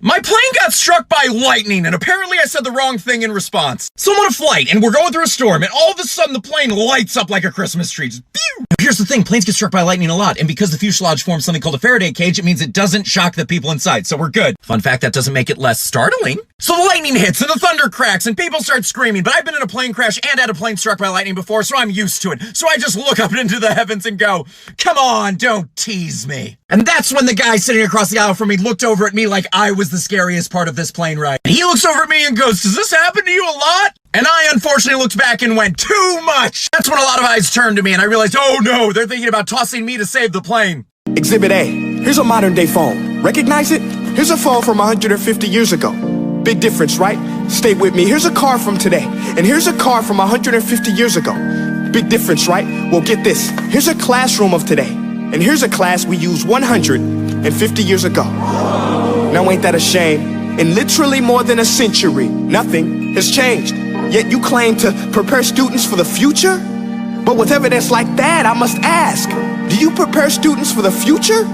My plane got struck by lightning, and apparently I said the wrong thing in response. So I'm on a flight, and we're going through a storm, and all of a sudden the plane lights up like a Christmas tree. Just pew! Here's the thing, planes get struck by lightning a lot, and because the fuselage forms something called a Faraday cage, it means it doesn't shock the people inside, so we're good. Fun fact, that doesn't make it less startling. So the lightning hits, and the thunder cracks, and people start screaming, but I've been in a plane crash and had a plane struck by lightning before, so I'm used to it. So I just look up into the heavens and go, come on, don't tease me. And that's when the guy sitting across the aisle from me looked over at me like I was the scariest part of this plane ride. And he looks over at me and goes, does this happen to you a lot? And I unfortunately looked back and went, too much! That's when a lot of eyes turned to me and I realized, oh no, they're thinking about tossing me to save the plane. Exhibit A. Here's a modern day phone. Recognize it? Here's a phone from 150 years ago. Big difference, right? Stay with me. Here's a car from today. And here's a car from 150 years ago. Big difference, right? Well, get this. Here's a classroom of today. And here's a class we used 150 years ago. Now ain't that a shame? In literally more than a century, nothing has changed. Yet you claim to prepare students for the future? But with evidence like that, I must ask, do you prepare students for the future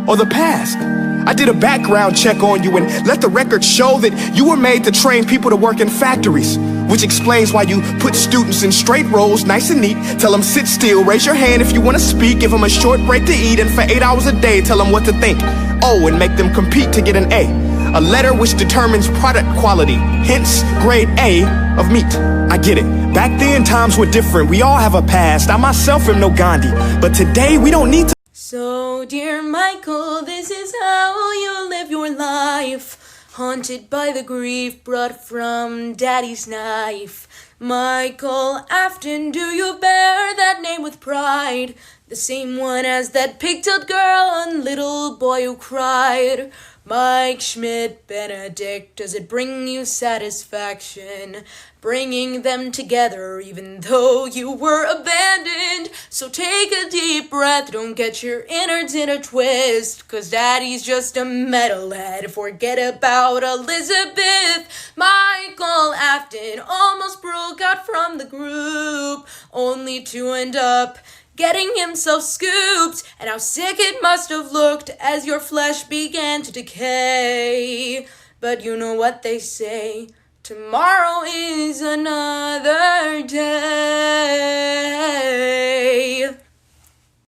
or the past? I did a background check on you and let the record show that you were made to train people to work in factories, which explains why you put students in straight rows, nice and neat, tell them sit still, raise your hand if you want to speak, give them a short break to eat, and for 8 hours a day, tell them what to think. Oh, and make them compete to get an A letter which determines product quality, hence grade A of meat. I get it. Back then, times were different. We all have a past. I myself am no Gandhi, but today we don't need to. So, dear Michael, this is how you live your life, haunted by the grief brought from Daddy's knife. Michael Afton, do you bear that name with pride? The same one as that pigtailed girl and little boy who cried. Mike Schmidt Benedict, does it bring you satisfaction, bringing them together even though you were abandoned? So take a deep breath, don't get your innards in a twist, 'cause Daddy's just a metalhead, forget about Elizabeth. Michael Afton almost broke out from the group, only to end up getting himself scooped, and how sick it must have looked as your flesh began to decay. But you know what they say, tomorrow is another day.